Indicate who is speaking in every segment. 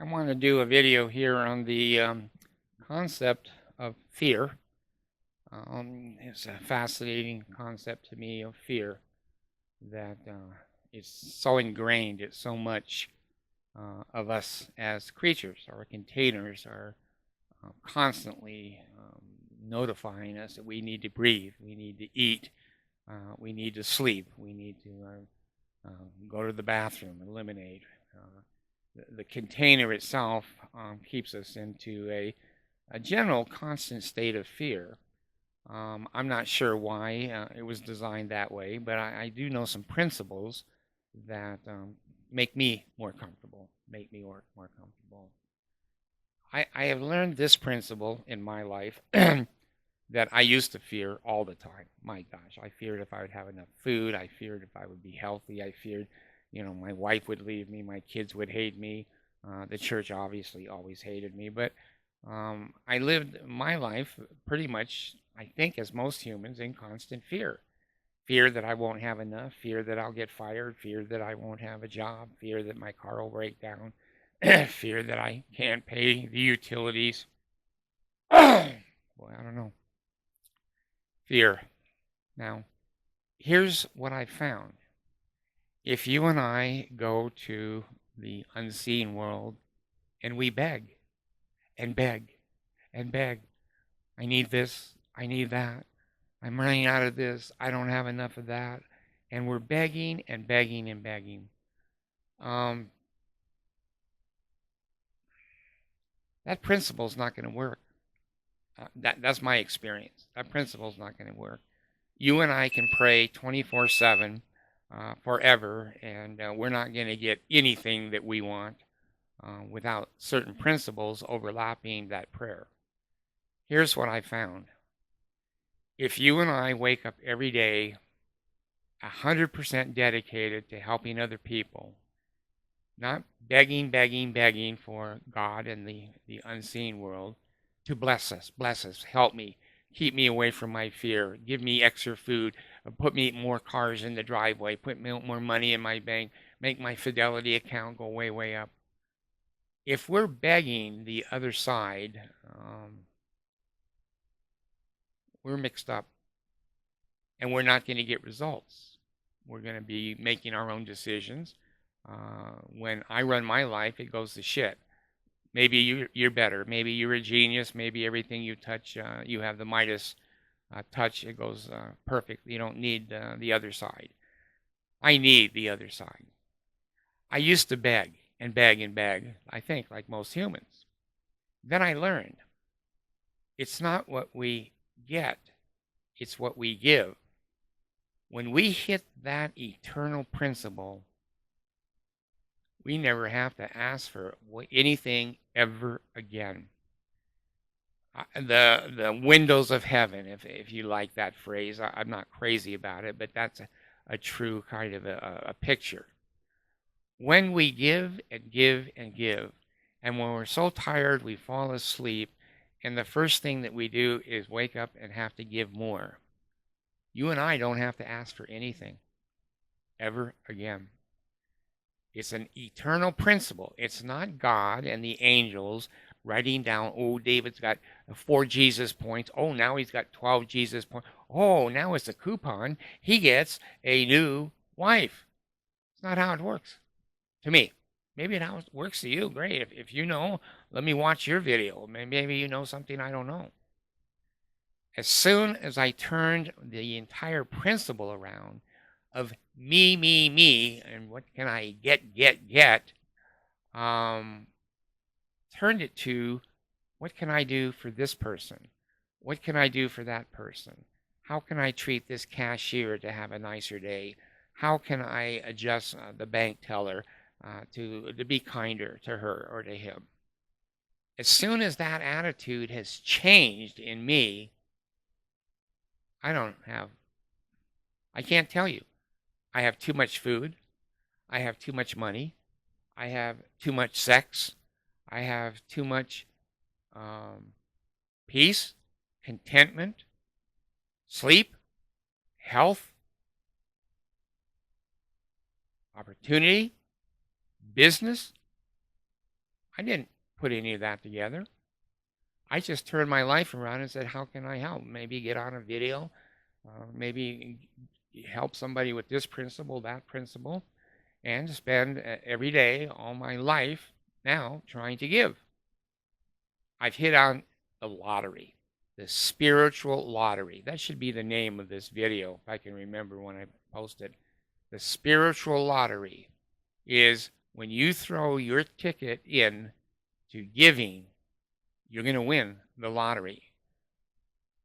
Speaker 1: I want to do a video here on the concept of fear. It's a fascinating concept to me of fear that is so ingrained. It's so much of us as creatures. Our containers are constantly notifying us that we need to breathe, we need to eat, we need to sleep, we need to go to the bathroom, eliminate. The container itself keeps us into a general constant state of fear. I'm not sure why it was designed that way, but I do know some principles that make me more comfortable, make me more comfortable. I have learned this principle in my life that I used to fear all the time. My gosh, I feared if I would have enough food. I feared if I would be healthy. I feared, my wife would leave me, my kids would hate me. The church obviously always hated me, but I lived my life pretty much, I think, as most humans, in constant fear. Fear that I won't have enough, fear that I'll get fired, fear that I won't have a job, fear that my car will break down, fear that I can't pay the utilities. Boy, I don't know. Fear. Now, here's what I found. If you and I go to the unseen world and we beg and beg and beg, I need this, I need that, I'm running out of this, I don't have enough of that, and we're begging and begging and begging, um, that principle is not going to work. That's my experience. That principle is not going to work. You and I can pray 24/7 forever, and we're not going to get anything that we want without certain principles overlapping that prayer. Here's what I found. If you and I wake up every day 100% dedicated to helping other people, not begging, begging, begging for God and the unseen world to bless us, help me, keep me away from my fear, give me extra food, put me more cars in the driveway, put more money in my bank, make my fidelity account go way, way up. If we're begging the other side, we're mixed up and we're not going to get results. We're going to be making our own decisions. When I run my life, it goes to shit. Maybe you're better. Maybe you're a genius. Maybe everything you touch, you have the Midas touch. It goes perfect. You don't need the other side. I need the other side. I used to beg and beg and beg, I think, like most humans. Then I learned it's not what we get, it's what we give. When we hit that eternal principle, we never have to ask for anything ever again. The windows of heaven, if you like that phrase, I'm not crazy about it, but that's a true kind of a picture. When we give and give and give, and when we're so tired we fall asleep, and the first thing that we do is wake up and have to give more, you and I don't have to ask for anything ever again. It's an eternal principle. It's not God and the angels writing down, oh, David's got 4 Jesus points. Oh, now he's got 12 Jesus points. Oh, now it's a coupon. He gets a new wife. It's not how it works to me. Maybe it how it works to you. Great. If you know, let me watch your video. Maybe you know something I don't know. As soon as I turned the entire principle around of me, and what can I get, turned it to what can I do for this person? What can I do for that person? How can I treat this cashier to have a nicer day? How can I adjust the bank teller to be kinder to her or to him? As soon as that attitude has changed in me, I can't tell you. I have too much food. I have too much money. I have too much sex. I have too much peace, contentment, sleep, health, opportunity, business. I didn't put any of that together. I just turned my life around and said, how can I help? Maybe get on a video, maybe help somebody with this principle, that principle, and spend every day all my life now trying to give. I've hit on the lottery, the spiritual lottery. That should be the name of this video, if I can remember when I post it. The spiritual lottery is when you throw your ticket in to giving, you're going to win the lottery.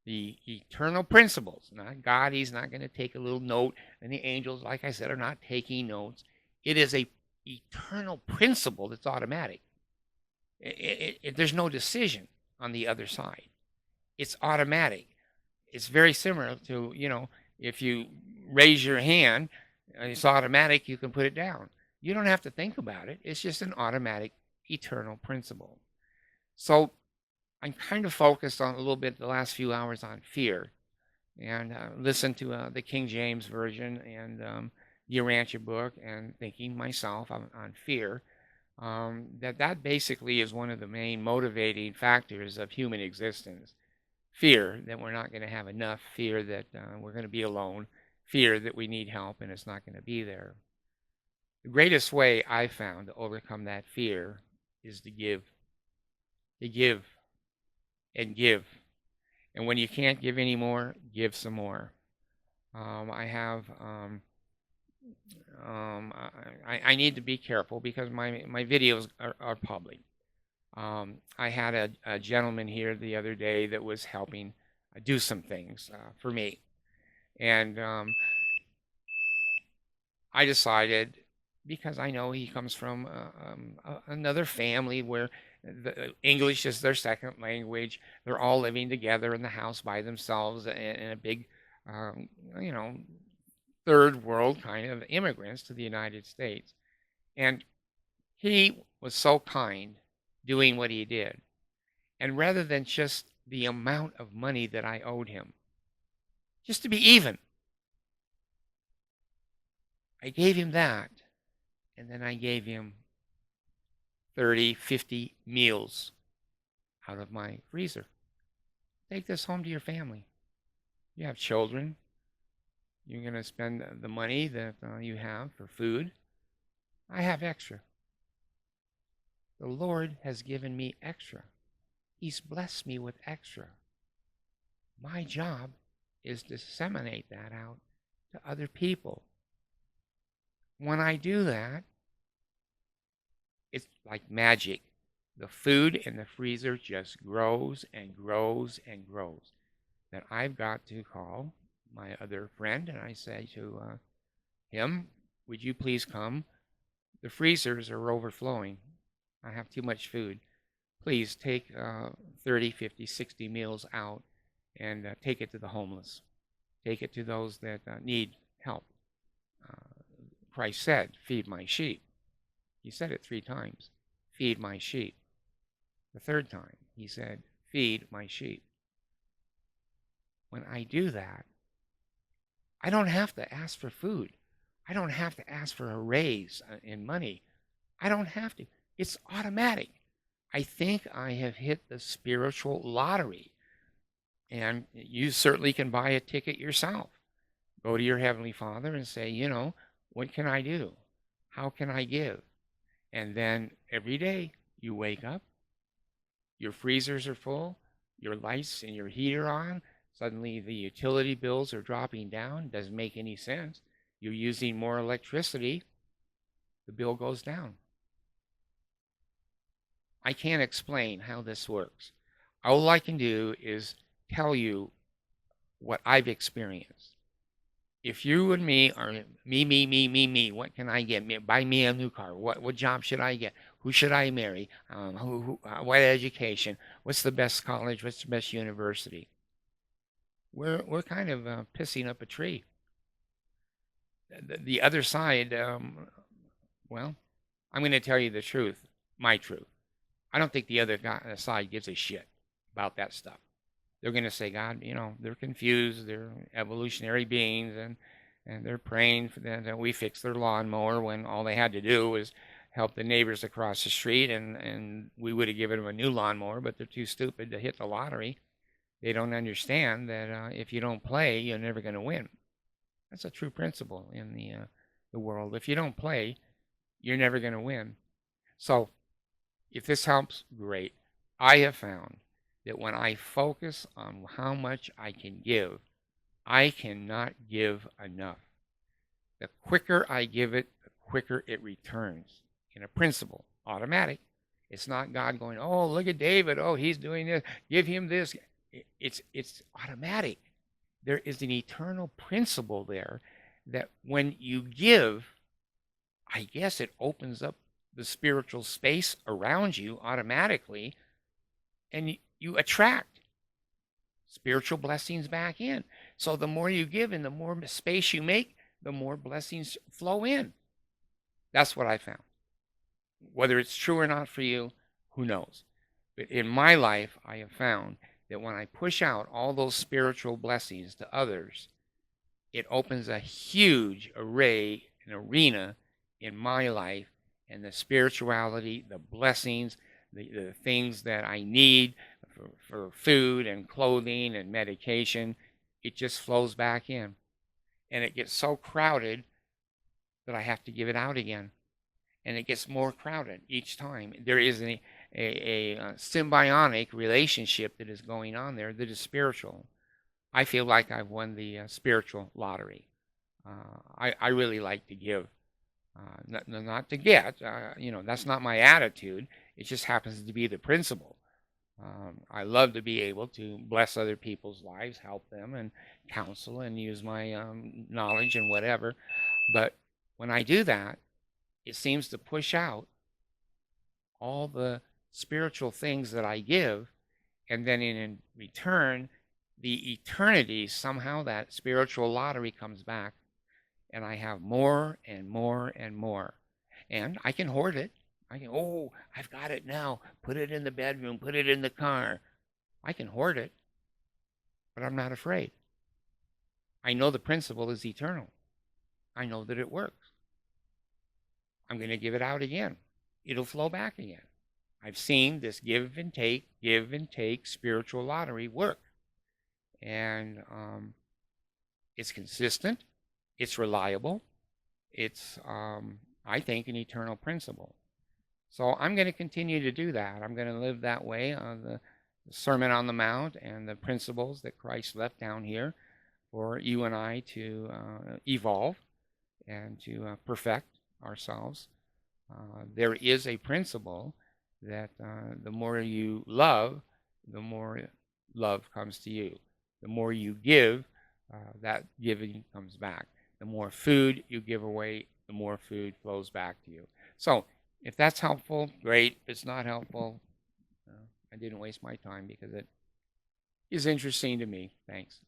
Speaker 1: The eternal principles, not God, he's not going to take a little note, and the angels, like I said, are not taking notes. It is a eternal principle that's automatic. There's no decision on the other side. It's automatic. It's very similar to, if you raise your hand, it's automatic, you can put it down. You don't have to think about it. It's just an automatic eternal principle. So I'm kind of focused on a little bit the last few hours on fear, and listened to the King James Version and the Urantia book, and thinking myself on fear. That basically is one of the main motivating factors of human existence. Fear that we're not going to have enough, fear that we're going to be alone, fear that we need help and it's not going to be there. The greatest way I found to overcome that fear is to give. To give and give. And when you can't give anymore, give some more. I need to be careful because my videos are public. I had a gentleman here the other day that was helping do some things for me. And I decided, because I know he comes from another family where the English is their second language. They're all living together in the house by themselves in a big, third world kind of immigrants to the United States. And he was so kind doing what he did. And rather than just the amount of money that I owed him, just to be even, I gave him that. And then I gave him 30, 50 meals out of my freezer. Take this home to your family. You have children. You're going to spend the money that you have for food. I have extra. The Lord has given me extra. He's blessed me with extra. My job is to disseminate that out to other people. When I do that, it's like magic. The food in the freezer just grows and grows and grows. Then I've got to call my other friend and I say to him, would you please come? The freezers are overflowing. I have too much food. Please take 30, 50, 60 meals out and take it to the homeless. Take it to those that need help. Christ said, feed my sheep. He said it 3 times. Feed my sheep. The 3rd time, he said, feed my sheep. When I do that, I don't have to ask for food. I don't have to ask for a raise in money. I don't have to. It's automatic. I think I have hit the spiritual lottery. And you certainly can buy a ticket yourself. Go to your Heavenly Father and say, what can I do? How can I give? And then every day you wake up, your freezers are full, your lights and your heater on, suddenly the utility bills are dropping down, doesn't make any sense. You're using more electricity, the bill goes down. I can't explain how this works. All I can do is tell you what I've experienced. If you and me are me, what can I get? Buy me a new car. What job should I get? Who should I marry? What education? What's the best college? What's the best university? We're kind of pissing up a tree. The other side, well, I'm going to tell you the truth, my truth. I don't think the other side gives a shit about that stuff. They're going to say, God, they're confused. They're evolutionary beings, and they're praying for that we fix their lawnmower when all they had to do was help the neighbors across the street, and we would have given them a new lawnmower, but they're too stupid to hit the lottery. They don't understand that if you don't play, you're never going to win. That's a true principle in the world. If you don't play, you're never going to win. So if this helps, great. I have found that when I focus on how much I can give, I cannot give enough. The quicker I give it, the quicker it returns. In a principle, automatic. It's not God going, oh, look at David. Oh, he's doing this. Give him this. It's automatic. There is an eternal principle there that when you give, I guess it opens up the spiritual space around you automatically, and you attract spiritual blessings back in. So the more you give and the more space you make, the more blessings flow in. That's what I found. Whether it's true or not for you, who knows? But in my life, I have found that when I push out all those spiritual blessings to others, it opens a huge array, an arena in my life, and the spirituality, the blessings, the things that I need for food and clothing and medication, it just flows back in. And it gets so crowded that I have to give it out again. And it gets more crowded each time. There is a symbiotic relationship that is going on there that is spiritual. I feel like I've won the spiritual lottery. I really like to give, not to get. That's not my attitude. It just happens to be the principle. I love to be able to bless other people's lives, help them, and counsel and use my knowledge and whatever. But when I do that, it seems to push out all the spiritual things that I give, and then in return, the eternity, somehow that spiritual lottery comes back, and I have more and more and more. And I can hoard it. I've got it now. Put it in the bedroom, put it in the car. I can hoard it, but I'm not afraid. I know the principle is eternal. I know that it works. I'm going to give it out again. It'll flow back again. I've seen this give and take spiritual lottery work. And it's consistent. It's reliable. It's, I think, an eternal principle. So I'm going to continue to do that. I'm going to live that way. The Sermon on the Mount and the principles that Christ left down here for you and I to evolve and to perfect ourselves. There is a principle that the more you love, the more love comes to you. The more you give, that giving comes back. The more food you give away, the more food flows back to you. So if that's helpful, great. If it's not helpful, I didn't waste my time because it is interesting to me. Thanks.